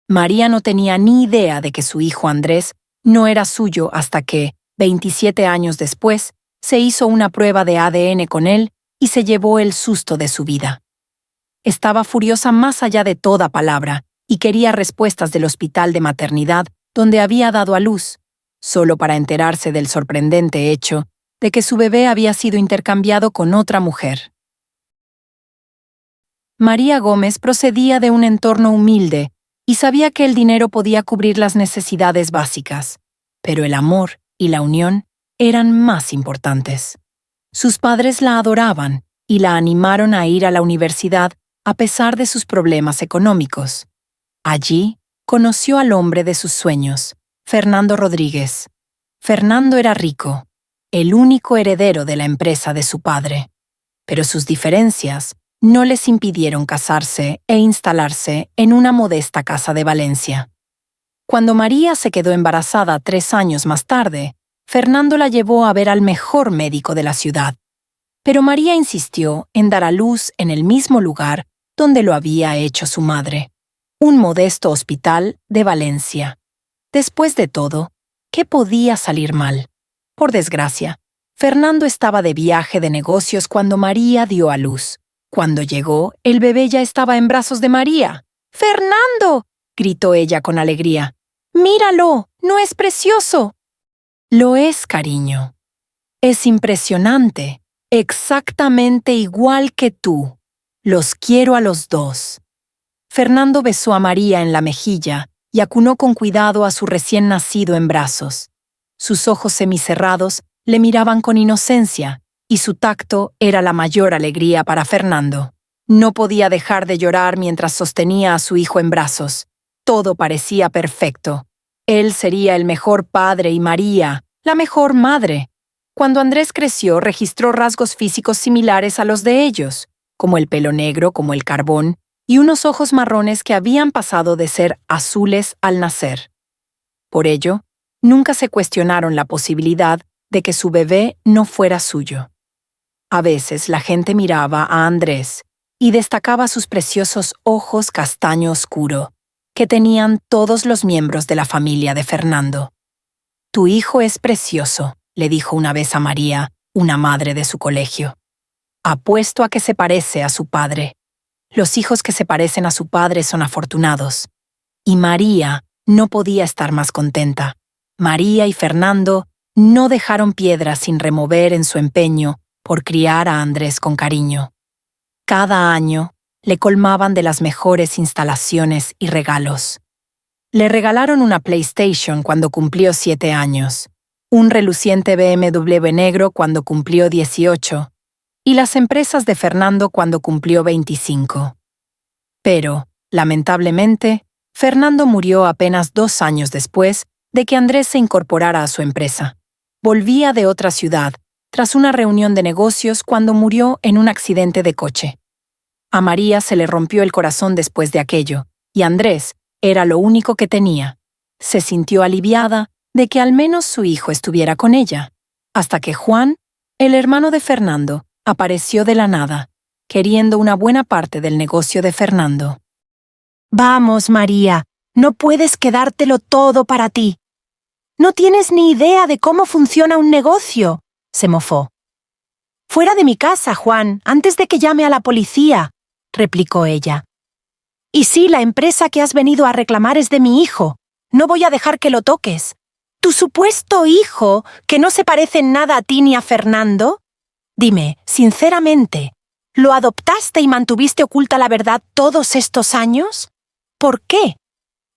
María no tenía ni idea de que su hijo Andrés no era suyo hasta que, 27 años después, se hizo una prueba de ADN con él y se llevó el susto de su vida. Estaba furiosa más allá de toda palabra y quería respuestas del hospital de maternidad donde había dado a luz, solo para enterarse del sorprendente hecho de que su bebé había sido intercambiado con otra mujer. María Gómez procedía de un entorno humilde y sabía que el dinero podía cubrir las necesidades básicas, pero el amor y la unión eran más importantes. Sus padres la adoraban y la animaron a ir a la universidad a pesar de sus problemas económicos. Allí conoció al hombre de sus sueños, Fernando Rodríguez. Fernando era rico, el único heredero de la empresa de su padre, pero sus diferencias no les impidieron casarse e instalarse en una modesta casa de Valencia. Cuando María se quedó embarazada 3 años más tarde, Fernando la llevó a ver al mejor médico de la ciudad. Pero María insistió en dar a luz en el mismo lugar donde lo había hecho su madre, un modesto hospital de Valencia. Después de todo, ¿qué podía salir mal? Por desgracia, Fernando estaba de viaje de negocios cuando María dio a luz. Cuando llegó, el bebé ya estaba en brazos de María. ¡Fernando!, gritó ella con alegría. ¡Míralo! ¿No es precioso? Lo es, cariño. Es impresionante. Exactamente igual que tú. Los quiero a los dos. Fernando besó a María en la mejilla y acunó con cuidado a su recién nacido en brazos. Sus ojos semicerrados le miraban con inocencia, y su tacto era la mayor alegría para Fernando. No podía dejar de llorar mientras sostenía a su hijo en brazos. Todo parecía perfecto. Él sería el mejor padre y María, la mejor madre. Cuando Andrés creció, registró rasgos físicos similares a los de ellos, como el pelo negro como el carbón y unos ojos marrones que habían pasado de ser azules al nacer. Por ello, nunca se cuestionaron la posibilidad de que su bebé no fuera suyo. A veces la gente miraba a Andrés y destacaba sus preciosos ojos castaño oscuro, que tenían todos los miembros de la familia de Fernando. «Tu hijo es precioso», le dijo una vez a María, una madre de su colegio. «Apuesto a que se parece a su padre. Los hijos que se parecen a su padre son afortunados». Y María no podía estar más contenta. María y Fernando no dejaron piedra sin remover en su empeño por criar a Andrés con cariño. Cada año le colmaban de las mejores instalaciones y regalos. Le regalaron una PlayStation cuando cumplió 7 años, un reluciente BMW negro cuando cumplió 18, y las empresas de Fernando cuando cumplió 25. Pero, lamentablemente, Fernando murió apenas 2 años después de que Andrés se incorporara a su empresa. Volvía de otra ciudad, tras una reunión de negocios cuando murió en un accidente de coche. A María se le rompió el corazón después de aquello, y Andrés era lo único que tenía. Se sintió aliviada de que al menos su hijo estuviera con ella, hasta que Juan, el hermano de Fernando, apareció de la nada, queriendo una buena parte del negocio de Fernando. «Vamos, María, no puedes quedártelo todo para ti. No tienes ni idea de cómo funciona un negocio», se mofó. «Fuera de mi casa, Juan, antes de que llame a la policía», replicó ella. «Y sí, la empresa que has venido a reclamar es de mi hijo. No voy a dejar que lo toques. ¿Tu supuesto hijo, que no se parece en nada a ti ni a Fernando? Dime, sinceramente, ¿lo adoptaste y mantuviste oculta la verdad todos estos años? ¿Por qué?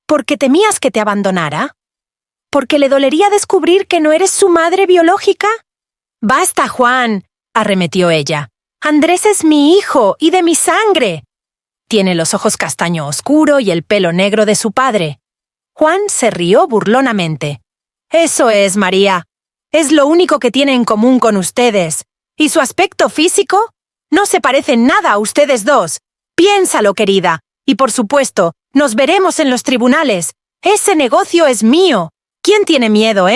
¿Porque temías que te abandonara? ¿Porque le dolería descubrir que no eres su madre biológica?» «Basta, Juan», arremetió ella. «Andrés es mi hijo y de mi sangre. Tiene los ojos castaño oscuro y el pelo negro de su padre». Juan se rió burlonamente. «Eso es, María. Es lo único que tiene en común con ustedes. ¿Y su aspecto físico? No se parece en nada a ustedes dos. Piénsalo, querida. Y por supuesto, nos veremos en los tribunales. Ese negocio es mío. ¿Quién tiene miedo,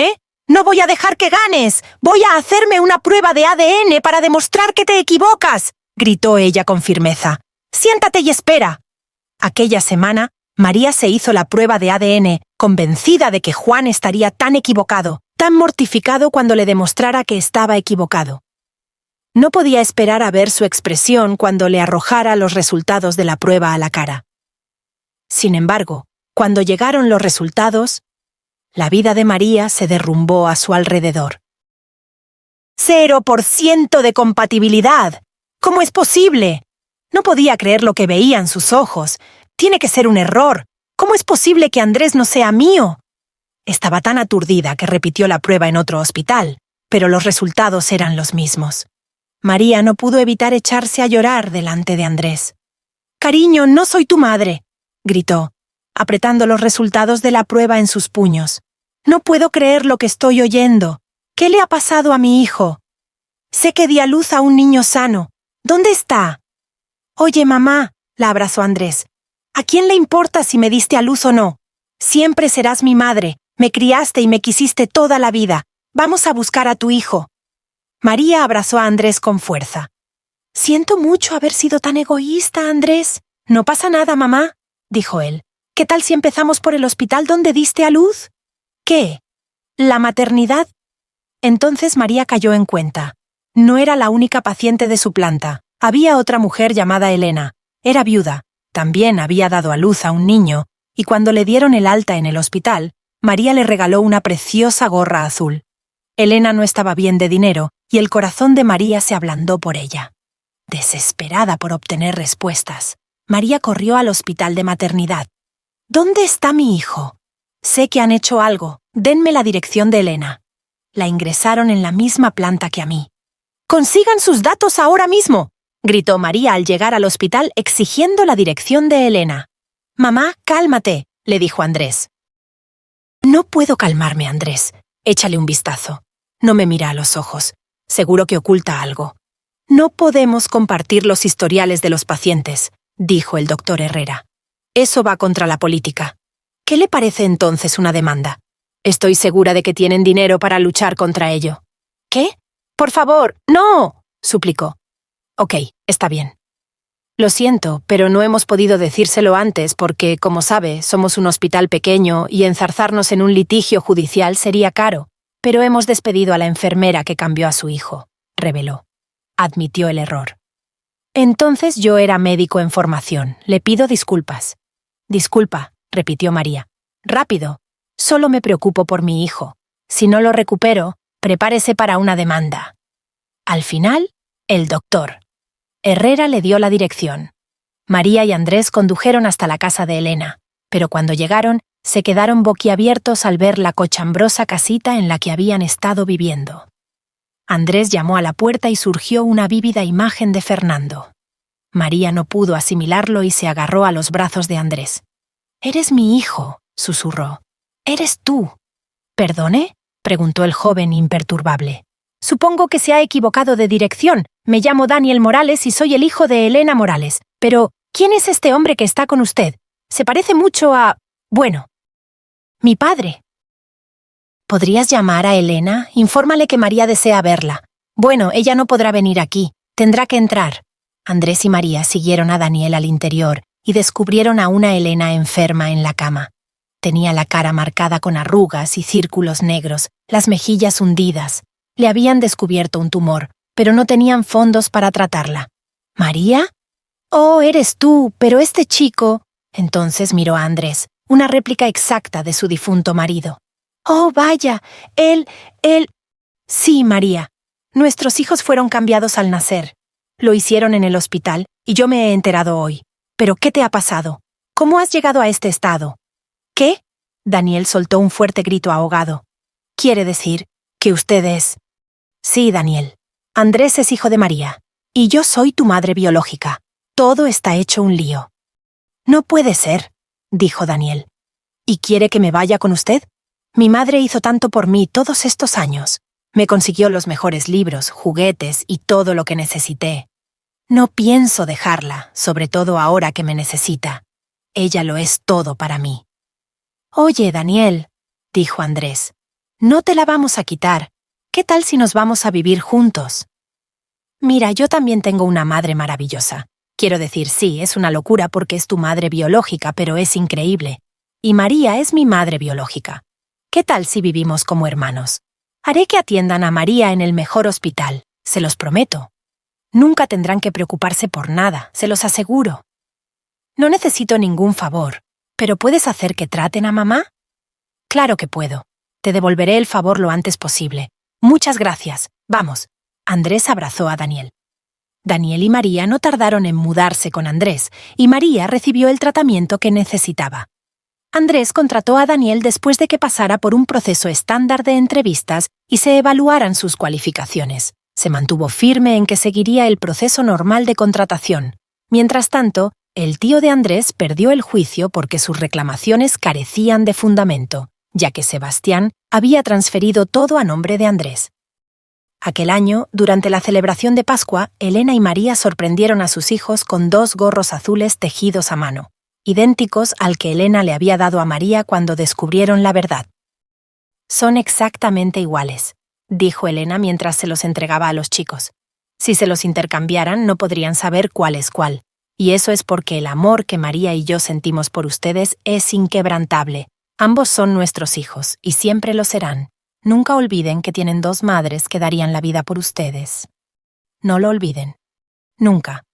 No voy a dejar que ganes. Voy a hacerme una prueba de ADN para demostrar que te equivocas», gritó ella con firmeza. «Siéntate y espera». Aquella semana, María se hizo la prueba de ADN, convencida de que Juan estaría tan equivocado, tan mortificado cuando le demostrara que estaba equivocado. No podía esperar a ver su expresión cuando le arrojara los resultados de la prueba a la cara. Sin embargo, cuando llegaron los resultados, la vida de María se derrumbó a su alrededor. 0% de compatibilidad. ¿Cómo es posible? No podía creer lo que veía en sus ojos. Tiene que ser un error. ¿Cómo es posible que Andrés no sea mío? Estaba tan aturdida que repitió la prueba en otro hospital, pero los resultados eran los mismos. María no pudo evitar echarse a llorar delante de Andrés. «Cariño, no soy tu madre», gritó, apretando los resultados de la prueba en sus puños. «No puedo creer lo que estoy oyendo. ¿Qué le ha pasado a mi hijo? Sé que di a luz a un niño sano. ¿Dónde está?» «Oye, mamá», la abrazó Andrés. «¿A quién le importa si me diste a luz o no? Siempre serás mi madre. Me criaste y me quisiste toda la vida. Vamos a buscar a tu hijo». María abrazó a Andrés con fuerza. «Siento mucho haber sido tan egoísta, Andrés». «No pasa nada, mamá», dijo él. «¿Qué tal si empezamos por el hospital donde diste a luz?» «¿Qué? ¿La maternidad?» Entonces María cayó en cuenta. No era la única paciente de su planta. Había otra mujer llamada Elena. Era viuda. También había dado a luz a un niño, y cuando le dieron el alta en el hospital, María le regaló una preciosa gorra azul. Elena no estaba bien de dinero, y el corazón de María se ablandó por ella. Desesperada por obtener respuestas, María corrió al hospital de maternidad. «¿Dónde está mi hijo? Sé que han hecho algo. Denme la dirección de Elena». La ingresaron en la misma planta que a mí. «¡Consigan sus datos ahora mismo!», gritó María al llegar al hospital exigiendo la dirección de Elena. «Mamá, cálmate», le dijo Andrés. «No puedo calmarme, Andrés. Échale un vistazo. No me mira a los ojos. Seguro que oculta algo». «No podemos compartir los historiales de los pacientes», dijo el doctor Herrera. «Eso va contra la política. ¿Qué le parece entonces una demanda? Estoy segura de que tienen dinero para luchar contra ello». «¿Qué? Por favor, no», suplicó. «Ok, está bien. Lo siento, pero no hemos podido decírselo antes porque, como sabe, somos un hospital pequeño y enzarzarnos en un litigio judicial sería caro. Pero hemos despedido a la enfermera que cambió a su hijo», reveló. Admitió el error. «Entonces yo era médico en formación. Le pido disculpas». «Disculpa», repitió María. «Rápido. Solo me preocupo por mi hijo. Si no lo recupero, prepárese para una demanda». Al final, el doctor. Herrera le dio la dirección. María y Andrés condujeron hasta la casa de Elena, pero cuando llegaron, se quedaron boquiabiertos al ver la cochambrosa casita en la que habían estado viviendo. Andrés llamó a la puerta y surgió una vívida imagen de Fernando. María no pudo asimilarlo y se agarró a los brazos de Andrés. «Eres mi hijo», susurró. «Eres tú». «¿Perdone?», preguntó el joven imperturbable. «Supongo que se ha equivocado de dirección. Me llamo Daniel Morales y soy el hijo de Elena Morales. Pero, ¿quién es este hombre que está con usted? Se parece mucho a... bueno, mi padre». «¿Podrías llamar a Elena? Infórmale que María desea verla». «Bueno, ella no podrá venir aquí. Tendrá que entrar». Andrés y María siguieron a Daniel al interior y descubrieron a una Elena enferma en la cama. Tenía la cara marcada con arrugas y círculos negros, las mejillas hundidas. Le habían descubierto un tumor, pero no tenían fondos para tratarla. «¿María? Oh, eres tú, pero este chico...» Entonces miró a Andrés, una réplica exacta de su difunto marido. «Oh, vaya, él... Sí, María. Nuestros hijos fueron cambiados al nacer. Lo hicieron en el hospital y yo me he enterado hoy. ¿Pero qué te ha pasado? ¿Cómo has llegado a este estado?» «¿Qué?», Daniel soltó un fuerte grito ahogado. «¿Quiere decir que usted es...?» «Sí, Daniel. Andrés es hijo de María. Y yo soy tu madre biológica. Todo está hecho un lío». «No puede ser», dijo Daniel. «¿Y quiere que me vaya con usted? Mi madre hizo tanto por mí todos estos años. Me consiguió los mejores libros, juguetes y todo lo que necesité. No pienso dejarla, sobre todo ahora que me necesita. Ella lo es todo para mí». «Oye, Daniel», dijo Andrés, «no te la vamos a quitar. ¿Qué tal si nos vamos a vivir juntos?» «Mira, yo también tengo una madre maravillosa. Quiero decir, sí, es una locura porque es tu madre biológica, pero es increíble. Y María es mi madre biológica. ¿Qué tal si vivimos como hermanos? Haré que atiendan a María en el mejor hospital, se los prometo. Nunca tendrán que preocuparse por nada, se los aseguro. No necesito ningún favor, pero ¿puedes hacer que traten a mamá? Claro que puedo. Te devolveré el favor lo antes posible. Muchas gracias. Vamos. Andrés abrazó a Daniel. Daniel y María no tardaron en mudarse con Andrés, y María recibió el tratamiento que necesitaba. Andrés contrató a Daniel después de que pasara por un proceso estándar de entrevistas y se evaluaran sus cualificaciones. Se mantuvo firme en que seguiría el proceso normal de contratación. Mientras tanto, el tío de Andrés perdió el juicio porque sus reclamaciones carecían de fundamento, ya que Sebastián había transferido todo a nombre de Andrés. Aquel año, durante la celebración de Pascua, Elena y María sorprendieron a sus hijos con 2 gorros azules tejidos a mano, idénticos al que Elena le había dado a María cuando descubrieron la verdad. «Son exactamente iguales», dijo Elena mientras se los entregaba a los chicos. «Si se los intercambiaran, no podrían saber cuál es cuál. Y eso es porque el amor que María y yo sentimos por ustedes es inquebrantable. Ambos son nuestros hijos, y siempre lo serán. Nunca olviden que tienen 2 madres que darían la vida por ustedes. No lo olviden. Nunca.